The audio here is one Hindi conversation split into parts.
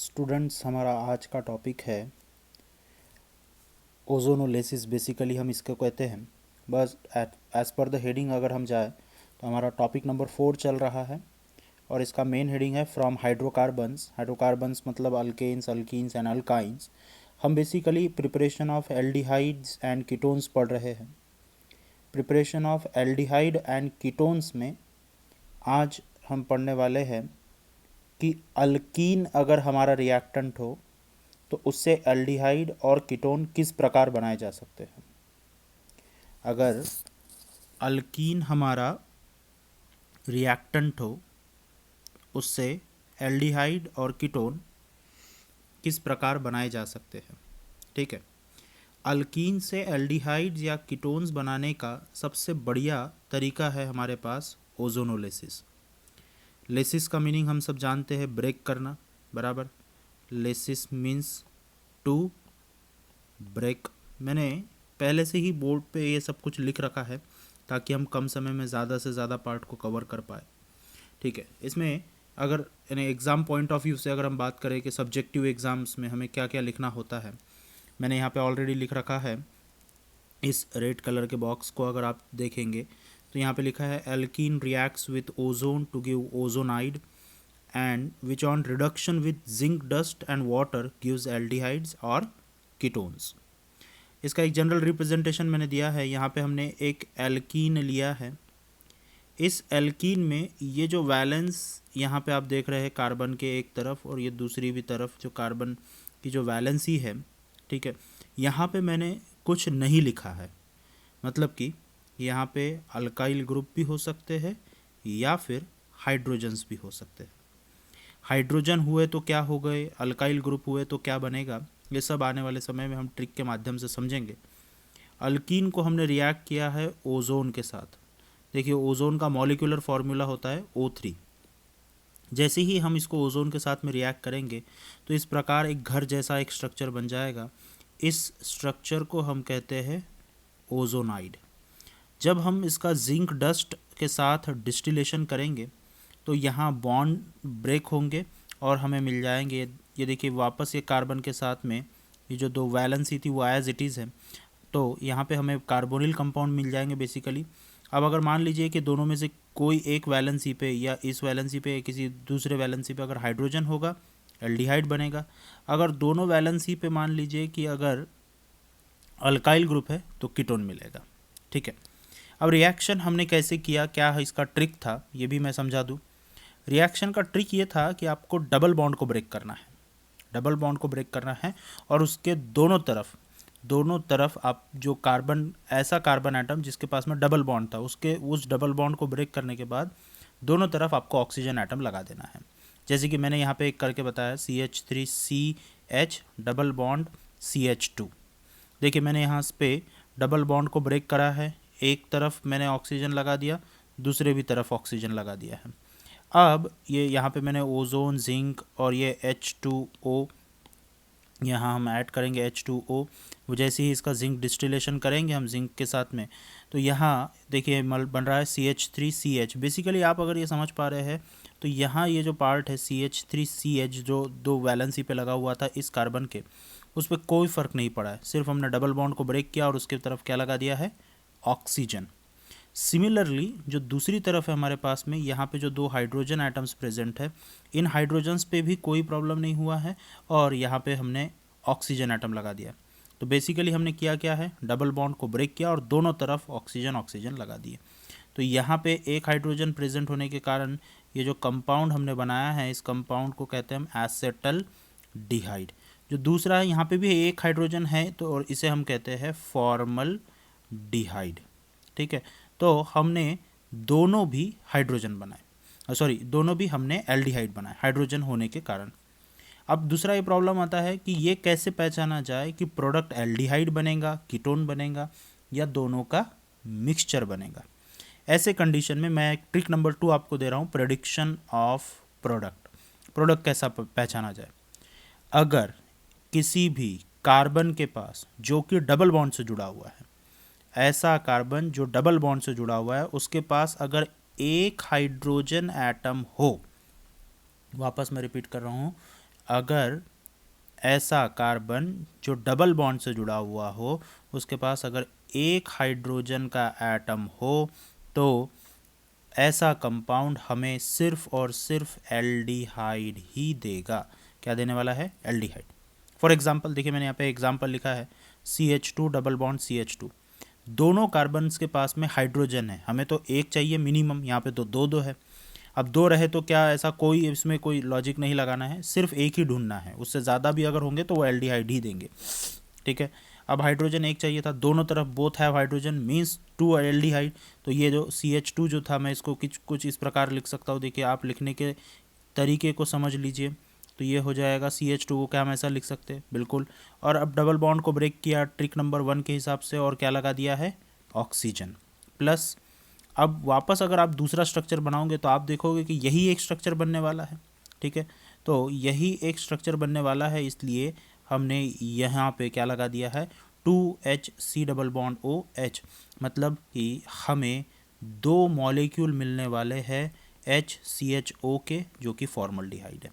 स्टूडेंट्स, हमारा आज का टॉपिक है ओजोनोलिसिस। बेसिकली हम इसको कहते हैं, बस एज पर द हेडिंग अगर हम जाए तो हमारा टॉपिक नंबर 4 चल रहा है और इसका मेन हेडिंग है फ्रॉम हाइड्रोकार्बन्स। हाइड्रोकार्बन्स मतलब अल्केन्स, अल्कीन्स एंड अल्काइंस। हम basically preparation of aldehydes and ketones पढ़ रहे हैं। Preparation of aldehyde and ketones में आज हम पढ़ने वाले हैं कि अल्कीन अगर हमारा रिएक्टेंट हो तो उससे एल्डिहाइड और कीटोन किस प्रकार बनाए जा सकते हैं। अगर अल्कीन हमारा रिएक्टेंट हो उससे एल्डिहाइड और कीटोन किस प्रकार बनाए जा सकते हैं। ठीक है, अल्कीन से एल्डिहाइड या कीटोन्स बनाने का सबसे बढ़िया तरीका है हमारे पास ओजोनोलिसिस। लेसिस का मीनिंग हम सब जानते हैं, ब्रेक करना, बराबर। Lysis means to break. मैंने पहले से ही बोर्ड पे ये सब कुछ लिख रखा है ताकि हम कम समय में ज़्यादा से ज़्यादा पार्ट को कवर कर पाए। ठीक है, इसमें अगर यानी एग्ज़ाम पॉइंट ऑफ व्यू से अगर हम बात करें कि सब्जेक्टिव एग्ज़ाम्स में हमें क्या क्या लिखना होता है, मैंने यहाँ पे ऑलरेडी लिख रखा है। इस रेड कलर के बॉक्स को अगर आप देखेंगे तो यहाँ पे लिखा है alkene reacts with ozone to give ozonide and which on reduction with zinc dust and water gives aldehydes और कीटोन्स। इसका एक जनरल रिप्रेजेंटेशन मैंने दिया है। यहाँ पे हमने एक एल्कीन लिया है। इस एल्कीन में ये जो वैलेंस यहाँ पे आप देख रहे हैं कार्बन के एक तरफ और ये दूसरी भी तरफ जो कार्बन की जो वैलेंसी है, ठीक है, यहाँ पे मैंने कुछ नहीं लिखा है। मतलब कि यहाँ पे अल्काइल ग्रुप भी हो सकते हैं या फिर हाइड्रोजन्स भी हो सकते हैं। हाइड्रोजन हुए तो क्या हो गए, अल्काइल ग्रुप हुए तो क्या बनेगा, ये सब आने वाले समय में हम ट्रिक के माध्यम से समझेंगे। अल्कीन को हमने रिएक्ट किया है ओजोन के साथ। देखिए, ओजोन का मॉलिक्यूलर फॉर्मूला होता है O3। जैसे ही हम इसको ओजोन के साथ में रिएक्ट करेंगे तो इस प्रकार एक घर जैसा एक स्ट्रक्चर बन जाएगा। इस स्ट्रक्चर को हम कहते हैं ओजोनाइड। जब हम इसका जिंक डस्ट के साथ डिस्टिलेशन करेंगे तो यहाँ बॉन्ड ब्रेक होंगे और हमें मिल जाएंगे, ये देखिए वापस ये कार्बन के साथ में ये जो दो वैलेंसी थी वो एज इट इज़ है, तो यहाँ पे हमें कार्बोनिल कंपाउंड मिल जाएंगे बेसिकली। अब अगर मान लीजिए कि दोनों में से कोई एक वैलेंसी पे या इस वैलेंसी पे या किसी दूसरे वैलेंसी पे अगर हाइड्रोजन होगा, एल्डिहाइड बनेगा। अगर दोनों वैलेंसी पे मान लीजिए कि अगर अल्काइल ग्रुप है तो कीटोन मिलेगा। ठीक है, अब रिएक्शन हमने कैसे किया, क्या इसका ट्रिक था, ये भी मैं समझा दूँ। रिएक्शन का ट्रिक ये था कि आपको डबल बॉन्ड को ब्रेक करना है। डबल बॉन्ड को ब्रेक करना है और उसके दोनों तरफ आप जो कार्बन, ऐसा कार्बन एटम जिसके पास में डबल बॉन्ड था, उसके उस डबल बॉन्ड को ब्रेक करने के बाद दोनों तरफ आपको ऑक्सीजन एटम लगा देना है। जैसे कि मैंने यहाँ पे एक करके बताया, CH3CH डबल बॉन्ड CH2। देखिए मैंने यहाँ पे डबल बॉन्ड को ब्रेक करा है, एक तरफ मैंने ऑक्सीजन लगा दिया, दूसरे भी तरफ ऑक्सीजन लगा दिया है। अब ये यहाँ पे मैंने ओजोन, जिंक और ये H2O यहाँ हम ऐड करेंगे H2O। वो जैसे ही इसका जिंक डिस्टिलेशन करेंगे हम जिंक के साथ में, तो यहाँ देखिए मल बन रहा है CH3CH। बेसिकली आप अगर ये समझ पा रहे हैं तो यहाँ ये जो पार्ट है CH3CH जो दो वैलेंसी पे लगा हुआ था इस कार्बन के, उस पर कोई फ़र्क नहीं पड़ा है, सिर्फ हमने डबल बॉन्ड को ब्रेक किया और उसके तरफ क्या लगा दिया है, ऑक्सीजन। सिमिलरली जो दूसरी तरफ है हमारे पास में, यहाँ पे जो दो हाइड्रोजन एटम्स प्रेजेंट है, इन हाइड्रोजन्स पे भी कोई प्रॉब्लम नहीं हुआ है और यहाँ पे हमने ऑक्सीजन एटम लगा दिया। तो बेसिकली हमने किया क्या है, डबल बॉन्ड को ब्रेक किया और दोनों तरफ ऑक्सीजन ऑक्सीजन लगा दिए। तो यहाँ पे एक हाइड्रोजन प्रेजेंट होने के कारण ये जो कंपाउंड हमने बनाया है, इस कंपाउंड को कहते हैं हम एसेटल डिहाइड। जो दूसरा है यहाँ पे भी एक हाइड्रोजन है तो और इसे हम कहते हैं फॉर्मल डिहाइड। ठीक है, तो हमने दोनों भी हाइड्रोजन बनाए, सॉरी दोनों भी हमने एल्डिहाइड बनाए हाइड्रोजन होने के कारण। अब दूसरा ये प्रॉब्लम आता है कि ये कैसे पहचाना जाए कि प्रोडक्ट एल्डिहाइड बनेगा, कीटोन बनेगा या दोनों का मिक्सचर बनेगा। ऐसे कंडीशन में मैं एक ट्रिक नंबर 2 आपको दे रहा हूँ, प्रेडिक्शन ऑफ प्रोडक्ट कैसा पहचाना जाए। अगर किसी भी कार्बन के पास जो कि डबल बॉन्ड से जुड़ा हुआ है, ऐसा कार्बन जो डबल बॉन्ड से जुड़ा हुआ है, उसके पास अगर एक हाइड्रोजन एटम हो, वापस मैं रिपीट कर रहा हूँ, अगर ऐसा कार्बन जो डबल बॉन्ड से जुड़ा हुआ हो, उसके पास अगर एक हाइड्रोजन का एटम हो, तो ऐसा कंपाउंड हमें सिर्फ और सिर्फ एल्डिहाइड ही देगा। क्या देने वाला है? एल्डिहाइड। फॉर एग्जांपल देखिए, मैंने यहाँ पे एग्जांपल लिखा है CH2 डबल बॉन्ड CH2। दोनों कार्बन्स के पास में हाइड्रोजन है, हमें तो एक चाहिए मिनिमम, यहाँ पे तो दो दो है। अब दो रहे तो क्या ऐसा कोई इसमें कोई लॉजिक नहीं लगाना है, सिर्फ एक ही ढूंढना है। उससे ज़्यादा भी अगर होंगे तो वो एल्डिहाइड ही देंगे, ठीक है। अब हाइड्रोजन एक चाहिए था, दोनों तरफ both have hydrogen means 2 aldehyde. तो ये जो CH2 जो था, मैं इसको कुछ इस प्रकार लिख सकता हूँ। देखिए, आप लिखने के तरीके को समझ लीजिए। तो ये हो जाएगा CH2 को क्या हम ऐसा लिख सकते हैं? बिल्कुल। और अब डबल बॉन्ड को ब्रेक किया ट्रिक नंबर 1 के हिसाब से, और क्या लगा दिया है? Oxygen plus. अब वापस अगर आप दूसरा स्ट्रक्चर बनाओगे तो आप देखोगे कि यही एक स्ट्रक्चर बनने वाला है, ठीक है। तो यही एक स्ट्रक्चर बनने वाला है, इसलिए हमने यहाँ पे क्या लगा दिया है? 2HC double bond OH। मतलब कि हमें दो मॉलिक्यूल मिलने वाले हैं HCHO के, जो कि फॉर्मल्डिहाइड है।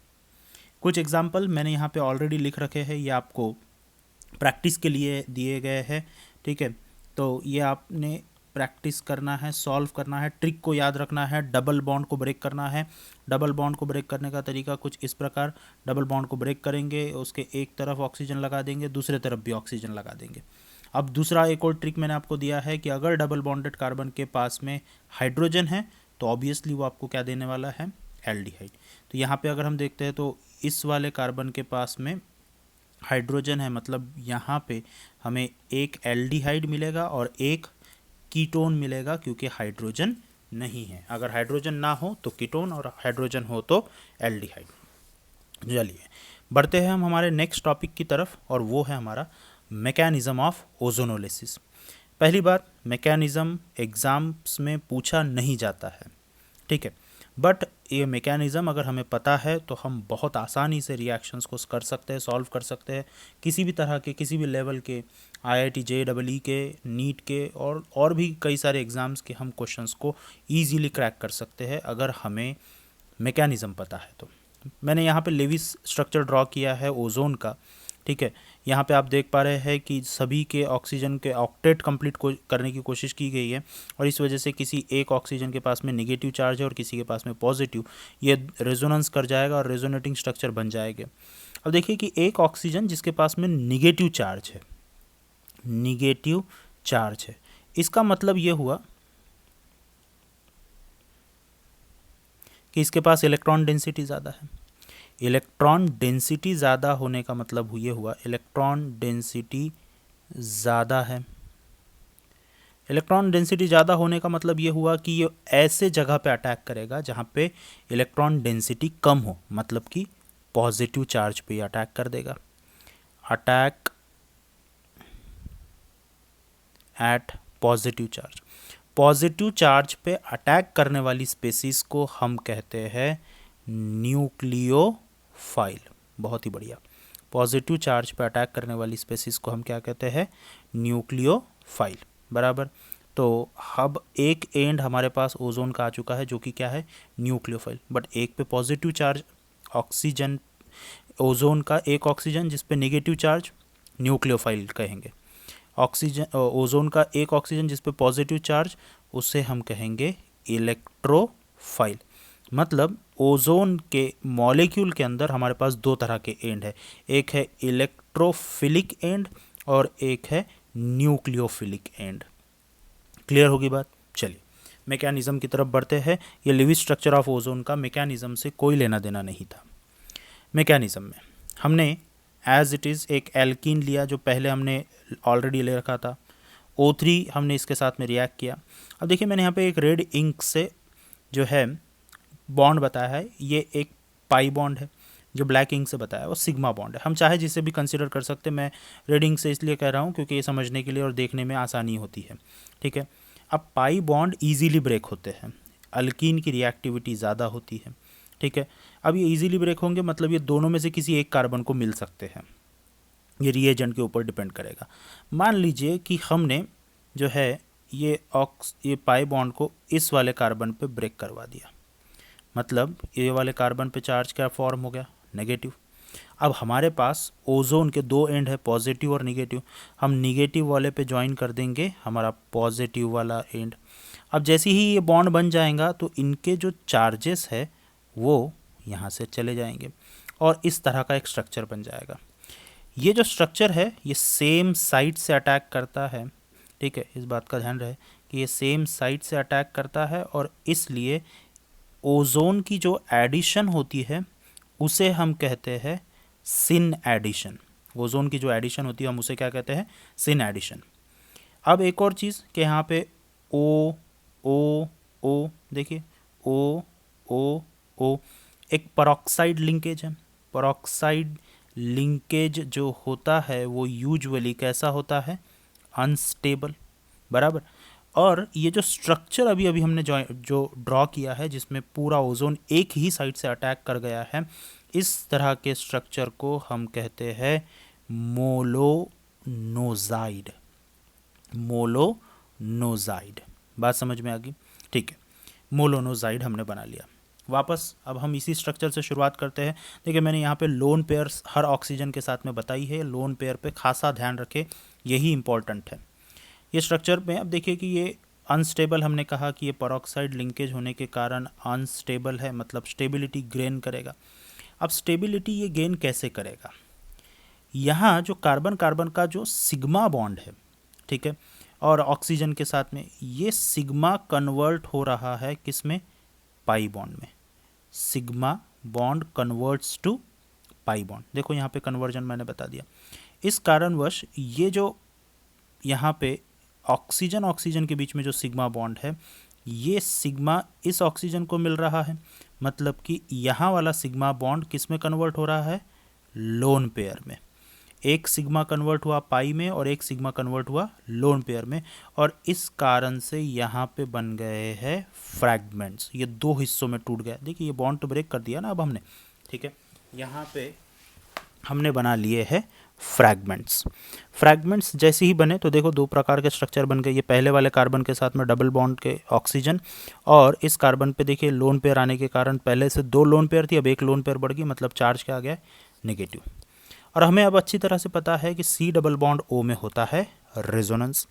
कुछ एग्जाम्पल मैंने यहाँ पे ऑलरेडी लिख रखे हैं, ये आपको प्रैक्टिस के लिए दिए गए हैं, ठीक है। तो ये आपने प्रैक्टिस करना है, सॉल्व करना है, ट्रिक को याद रखना है, डबल बॉन्ड को ब्रेक करना है। डबल बॉन्ड को ब्रेक करने का तरीका कुछ इस प्रकार, डबल बॉन्ड को ब्रेक करेंगे, उसके एक तरफ ऑक्सीजन लगा देंगे, दूसरे तरफ भी ऑक्सीजन लगा देंगे। अब दूसरा एक और ट्रिक मैंने आपको दिया है कि अगर डबल बॉन्डेड कार्बन के पास में हाइड्रोजन है तो ऑब्वियसली वो आपको क्या देने वाला है? एल्डिहाइड। तो यहाँ पे अगर हम देखते हैं तो इस वाले कार्बन के पास में हाइड्रोजन है, मतलब यहाँ पे हमें एक एल्डिहाइड मिलेगा और एक कीटोन मिलेगा, क्योंकि हाइड्रोजन नहीं है। अगर हाइड्रोजन ना हो तो कीटोन, और हाइड्रोजन हो तो एल्डिहाइड। चलिए बढ़ते हैं हम हमारे नेक्स्ट टॉपिक की तरफ, और वो है हमारा मैकेनिज्म ऑफ ओजोनोलिसिस। पहली बात, मैकेनिज्म एग्जाम्स में पूछा नहीं जाता है, ठीक है। बट ये मैकेनिज़्म अगर हमें पता है तो हम बहुत आसानी से रिएक्शंस को कर सकते हैं, सॉल्व कर सकते हैं। किसी भी तरह के, किसी भी लेवल के, IIT JEE के, नीट के और भी कई सारे एग्ज़ाम्स के हम क्वेश्चंस को ईजीली क्रैक कर सकते हैं अगर हमें मैकेनिज़्म पता है तो। मैंने यहाँ पे लेविस स्ट्रक्चर ड्रॉ किया है ओजोन का, ठीक है। यहाँ पे आप देख पा रहे हैं कि सभी के ऑक्सीजन के ऑक्टेट कंप्लीट करने की कोशिश की गई है, और इस वजह से किसी एक ऑक्सीजन के पास में नेगेटिव चार्ज है और किसी के पास में पॉजिटिव, ये रेजोनेंस कर जाएगा और रेजोनेटिंग स्ट्रक्चर बन जाएगा। अब देखिए कि एक ऑक्सीजन जिसके पास में निगेटिव चार्ज है, निगेटिव चार्ज है, इसका मतलब ये हुआ कि इसके पास इलेक्ट्रॉन डेंसिटी ज़्यादा है। इलेक्ट्रॉन डेंसिटी ज़्यादा होने का मतलब ये हुआ, इलेक्ट्रॉन डेंसिटी ज़्यादा है। इलेक्ट्रॉन डेंसिटी ज़्यादा होने का मतलब ये हुआ कि ये ऐसे जगह पे अटैक करेगा जहाँ पे इलेक्ट्रॉन डेंसिटी कम हो, मतलब कि पॉजिटिव चार्ज पे अटैक कर देगा। Attack eight positive charge. Positive charge पे अटैक करने वाली स्पेसीज को हम कहते हैं न्यूक्लियोफाइल। बहुत ही बढ़िया। पॉजिटिव चार्ज पे अटैक करने वाली स्पेसीज को हम क्या कहते हैं? न्यूक्लियोफाइल, बराबर। तो अब एक एंड हमारे पास ओजोन का आ चुका है जो कि क्या है? न्यूक्लियोफाइल। बट एक पे पॉजिटिव चार्ज ऑक्सीजन, ओजोन का एक ऑक्सीजन जिस पे नेगेटिव चार्ज, न्यूक्लियोफाइल कहेंगे। ऑक्सीजन, ओजोन का एक ऑक्सीजन जिस पे पॉजिटिव चार्ज, उसे हम कहेंगे इलेक्ट्रोफाइल। मतलब ओजोन के मॉलिक्यूल के अंदर हमारे पास दो तरह के एंड है, एक है इलेक्ट्रोफिलिक एंड और एक है न्यूक्लियोफिलिक एंड। क्लियर होगी बात? चलिए मैकेनिज्म की तरफ बढ़ते हैं। ये लिविस स्ट्रक्चर ऑफ ओजोन का मैकेनिज्म से कोई लेना देना नहीं था। मैकेनिज्म में हमने एज इट इज़ एक एल्कीन लिया जो पहले हमने ऑलरेडी ले रखा था, O3 हमने इसके साथ में रिएक्ट किया। अब देखिए मैंने यहाँ पे एक रेड इंक से जो है बॉन्ड बताया है, ये एक पाई बॉन्ड है। जो ब्लैक इंक से बताया है वो सिग्मा बॉन्ड है। हम चाहे जिसे भी कंसिडर कर सकते हैं, मैं रेड इंक से इसलिए कह रहा हूँ क्योंकि ये समझने के लिए और देखने में आसानी होती है, ठीक है। अब पाई बॉन्ड ईजीली ब्रेक होते हैं, अल्कीन की रिएक्टिविटी ज़्यादा होती है, ठीक है। अब ये ईजीली ब्रेक होंगे मतलब ये दोनों में से किसी एक कार्बन को मिल सकते हैं, ये रिएजेंट के ऊपर डिपेंड करेगा। मान लीजिए कि हमने जो है ये पाई बॉन्ड को इस वाले कार्बन पे ब्रेक करवा दिया, मतलब ये वाले कार्बन पे चार्ज क्या फॉर्म हो गया? नेगेटिव। अब हमारे पास ओजोन के दो एंड है, पॉजिटिव और निगेटिव। हम निगेटिव वाले पे ज्वाइन कर देंगे हमारा पॉजिटिव वाला एंड। अब जैसे ही ये बॉन्ड बन जाएगा तो इनके जो चार्जेस है वो यहाँ से चले जाएंगे और इस तरह का एक स्ट्रक्चर बन जाएगा। ये जो स्ट्रक्चर है ये सेम साइड से अटैक करता है, ठीक है, इस बात का ध्यान रहे कि ये सेम साइड से अटैक करता है और इसलिए ओजोन की जो एडिशन होती है उसे हम कहते हैं सिन एडिशन। ओजोन की जो एडिशन होती है हम उसे क्या कहते हैं, सिन एडिशन। अब एक और चीज़ कि यहाँ पे ओ ओ ओ, देखिए ओ ओ ओ, एक परऑक्साइड लिंकेज है। परऑक्साइड लिंकेज जो होता है वो यूजुअली कैसा होता है, अनस्टेबल, बराबर। और ये जो स्ट्रक्चर अभी अभी हमने जो ड्रॉ किया है जिसमें पूरा ओजोन एक ही साइड से अटैक कर गया है, इस तरह के स्ट्रक्चर को हम कहते हैं मोलोनोजाइड। मोलोनोजाइड, बात समझ में आ गई, ठीक है। मोलोनोजाइड हमने बना लिया। वापस अब हम इसी स्ट्रक्चर से शुरुआत करते हैं। देखिए मैंने यहाँ पे लोन पेयर्स हर ऑक्सीजन के साथ में बताई है, लोन पेयर पे खासा ध्यान रखें, यही इंपॉर्टेंट है। ये स्ट्रक्चर में अब देखिए कि ये अनस्टेबल, हमने कहा कि ये परऑक्साइड लिंकेज होने के कारण अनस्टेबल है, मतलब स्टेबिलिटी गेन करेगा। अब स्टेबिलिटी ये गेन कैसे करेगा, यहाँ जो कार्बन कार्बन का जो सिग्मा बॉन्ड है, ठीक है, और ऑक्सीजन के साथ में ये सिग्मा कन्वर्ट हो रहा है किस में, पाई बॉन्ड में। Sigma bond converts to pi bond, देखो यहाँ पे कन्वर्जन मैंने बता दिया। इस कारणवश ये जो यहाँ पे ऑक्सीजन ऑक्सीजन के बीच में जो सिग्मा बॉन्ड है, ये सिग्मा इस ऑक्सीजन को मिल रहा है, मतलब कि यहाँ वाला सिग्मा बॉन्ड किस में कन्वर्ट हो रहा है, लोन पेयर में। एक सिग्मा कन्वर्ट हुआ पाई में और एक सिग्मा कन्वर्ट हुआ लोन पेयर में, और इस कारण से यहाँ पे बन गए हैं फ्रैगमेंट्स, ये दो हिस्सों में टूट गया। देखिए ये बॉन्ड तो ब्रेक कर दिया ना अब हमने, ठीक है, यहाँ पे हमने बना लिए हैं फ्रैगमेंट्स। फ्रैगमेंट्स जैसे ही बने तो देखो दो प्रकार के स्ट्रक्चर बन गए। ये पहले वाले कार्बन के साथ में डबल बॉन्ड के ऑक्सीजन, और इस कार्बन पे देखिए लोन पेयर आने के कारण पहले से दो लोन पेयर थी, अब एक लोन पेयर बढ़ गई, मतलब चार्ज क्या आ गया, नेगेटिव। और हमें अब अच्छी तरह से पता है कि सी डबल बॉन्ड ओ में होता है रेजोनेंस।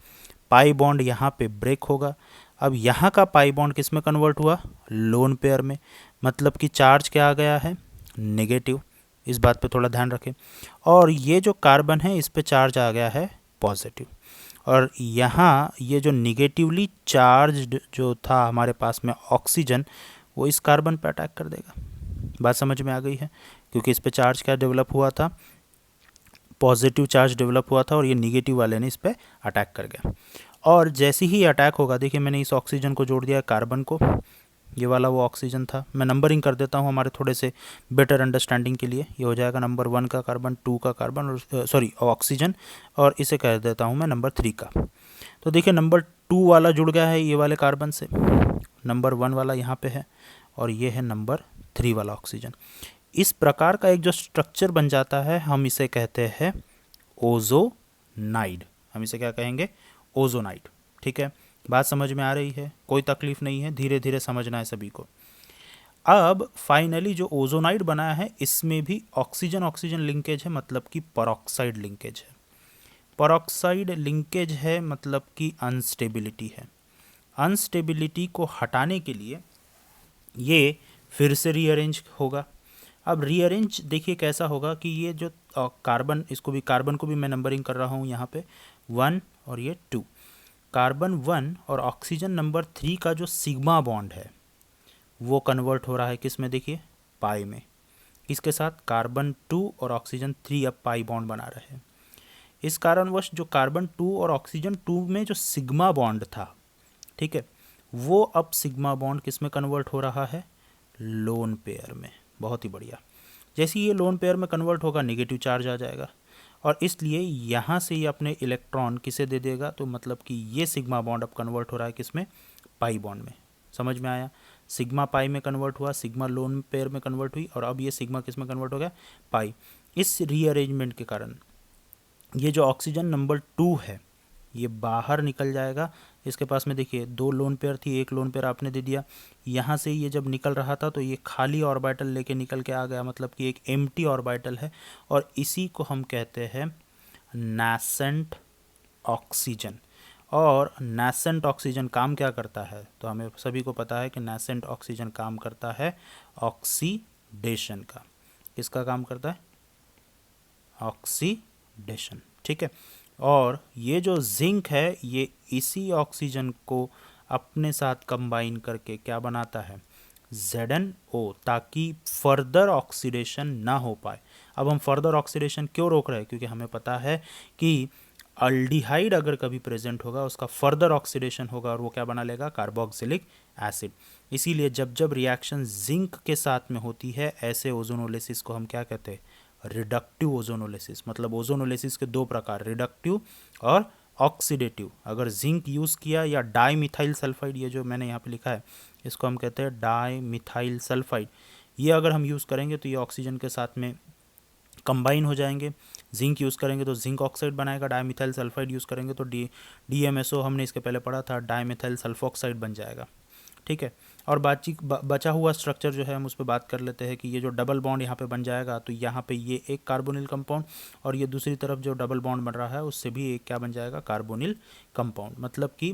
पाई बॉन्ड यहाँ पे ब्रेक होगा। अब यहाँ का पाई बॉन्ड किस में कन्वर्ट हुआ, लोन पेयर में, मतलब कि चार्ज क्या आ गया है, नेगेटिव। इस बात पे थोड़ा ध्यान रखें। और ये जो कार्बन है इस पे चार्ज आ गया है पॉजिटिव, और यहाँ ये जो निगेटिवली चार्ज जो था हमारे पास में ऑक्सीजन, वो इस कार्बन पे अटैक कर देगा। बात समझ में आ गई है, क्योंकि इस पे चार्ज क्या डेवलप हुआ था, पॉजिटिव चार्ज डेवलप हुआ था, और ये निगेटिव वाले ने इस पे अटैक कर गया। और जैसे ही अटैक होगा, देखिए मैंने इस ऑक्सीजन को जोड़ दिया कार्बन को, ये वाला वो ऑक्सीजन था। मैं नंबरिंग कर देता हूँ हमारे थोड़े से बेटर अंडरस्टैंडिंग के लिए। ये हो जाएगा नंबर 1 का कार्बन, 2 का कार्बन, और सॉरी ऑक्सीजन, और इसे कह देता हूँ मैं नंबर 3 का। तो देखिए नंबर 2 वाला जुड़ गया है ये वाले कार्बन से, नंबर 1 वाला यहाँ पे है, और ये है नंबर 3 वाला ऑक्सीजन। इस प्रकार का एक जो स्ट्रक्चर बन जाता है हम इसे कहते हैं ओजोनाइड। हम इसे क्या कहेंगे, ओजोनाइड, ठीक है। बात समझ में आ रही है, कोई तकलीफ नहीं है, धीरे धीरे समझना है सभी को। अब फाइनली जो ओजोनाइड बना है इसमें भी ऑक्सीजन ऑक्सीजन लिंकेज है, मतलब कि परऑक्साइड लिंकेज है। परऑक्साइड लिंकेज है मतलब कि अनस्टेबिलिटी है। अनस्टेबिलिटी को हटाने के लिए ये फिर से रीअरेंज होगा। अब रीअरेंज देखिए कैसा होगा कि ये जो कार्बन, इसको भी कार्बन को भी मैं नंबरिंग कर रहा हूँ यहाँ पे 1 और ये 2। कार्बन 1 और ऑक्सीजन नंबर 3 का जो सिग्मा बॉन्ड है वो कन्वर्ट हो रहा है किस में, देखिए पाई में। इसके साथ कार्बन 2 और ऑक्सीजन 3 अब पाई बॉन्ड बना रहे हैं। इस कारणवश जो कार्बन 2 और ऑक्सीजन 2 में जो सिग्मा बॉन्ड था, ठीक है, वो अब सिग्मा बॉन्ड किस में कन्वर्ट हो रहा है, लोन पेयर में। बहुत ही बढ़िया। जैसे ये लोन पेयर में कन्वर्ट होगा निगेटिव चार्ज आ जाएगा, और इसलिए यहाँ से ये अपने इलेक्ट्रॉन किसे दे देगा, तो मतलब कि ये सिग्मा बॉन्ड अब कन्वर्ट हो रहा है किस में, पाई बॉन्ड में। समझ में आया, सिग्मा पाई में कन्वर्ट हुआ, सिग्मा लोन पेयर में कन्वर्ट हुई, और अब ये सिग्मा किस में कन्वर्ट हो गया, पाई। इस रीअरेंजमेंट के कारण ये जो ऑक्सीजन नंबर 2 है ये बाहर निकल जाएगा, इसके पास में देखिए 2 लोन पेयर थी, एक लोन पेयर आपने दे दिया। यहाँ से ये जब निकल रहा था तो ये खाली ऑर्बिटल लेके निकल के आ गया, मतलब कि एक एम्प्टी ऑर्बिटल है, और इसी को हम कहते हैं नैसेंट ऑक्सीजन। और नैसेंट ऑक्सीजन काम क्या करता है, तो हमें सभी को पता है कि नैसेंट ऑक्सीजन काम करता है ऑक्सीडेशन का। किसका काम करता है? ऑक्सीडेशन, ठीक है। और ये जो जिंक है ये इसी ऑक्सीजन को अपने साथ कंबाइन करके क्या बनाता है? ZnO, ताकि फर्दर ऑक्सीडेशन ना हो पाए। अब हम फर्दर ऑक्सीडेशन क्यों रोक रहे हैं? क्योंकि हमें पता है कि अल्डिहाइड अगर कभी प्रेजेंट होगा उसका फर्दर ऑक्सीडेशन होगा और वो क्या बना लेगा? Carboxylic acid. इसीलिए जब जब रिएक्शन जिंक के साथ में होती है ऐसे ओजोनोलिसिस को हम क्या कहते हैं? Reductive ozonolysis. मतलब ओजोनोलिसिस के 2 प्रकार, रिडक्टिव और ऑक्सीडेटिव। अगर जिंक यूज़ किया या डाईमिथाइल सल्फाइड, ये जो मैंने यहाँ पे लिखा है इसको हम कहते हैं डाईमिथाइल सल्फाइड, ये अगर हम यूज़ करेंगे तो ये ऑक्सीजन के साथ में कंबाइन हो जाएंगे। जिंक यूज़ करेंगे तो जिंक ऑक्साइड बनाएगा, डाईमिथाइल सल्फाइड यूज़ करेंगे तो DMSO हमने इसके पहले पढ़ा था, डाईमिथाइल सल्फोक्साइड बन जाएगा, ठीक है। और बचा हुआ स्ट्रक्चर जो है हम उस पर बात कर लेते हैं कि ये जो डबल बॉन्ड यहाँ पे बन जाएगा तो यहाँ पे ये एक कार्बोनिल कंपाउंड, और ये दूसरी तरफ जो डबल बॉन्ड बन रहा है उससे भी एक क्या बन जाएगा? Carbonyl compound. मतलब कि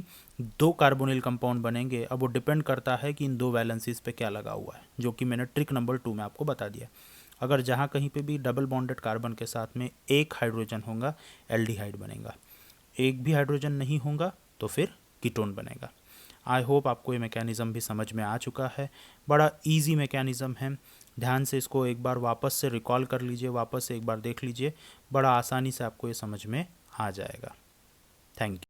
2 कार्बोनिल कंपाउंड बनेंगे। अब वो डिपेंड करता है कि इन 2 वैलेंसीज पे क्या लगा हुआ है, जो कि मैंने ट्रिक नंबर 2 में आपको बता दिया। अगर जहाँ कहीं पे भी डबल बॉन्डेड कार्बन के साथ में एक हाइड्रोजन होगा, एल्डिहाइड बनेगा। एक भी हाइड्रोजन नहीं होगा तो फिर कीटोन बनेगा। आई होप आपको ये मैकेनिज़्म भी समझ में आ चुका है। बड़ा इजी मैकेनिज़्म है, ध्यान से इसको एक बार वापस से रिकॉल कर लीजिए, वापस से एक बार देख लीजिए, बड़ा आसानी से आपको ये समझ में आ जाएगा। Thank you.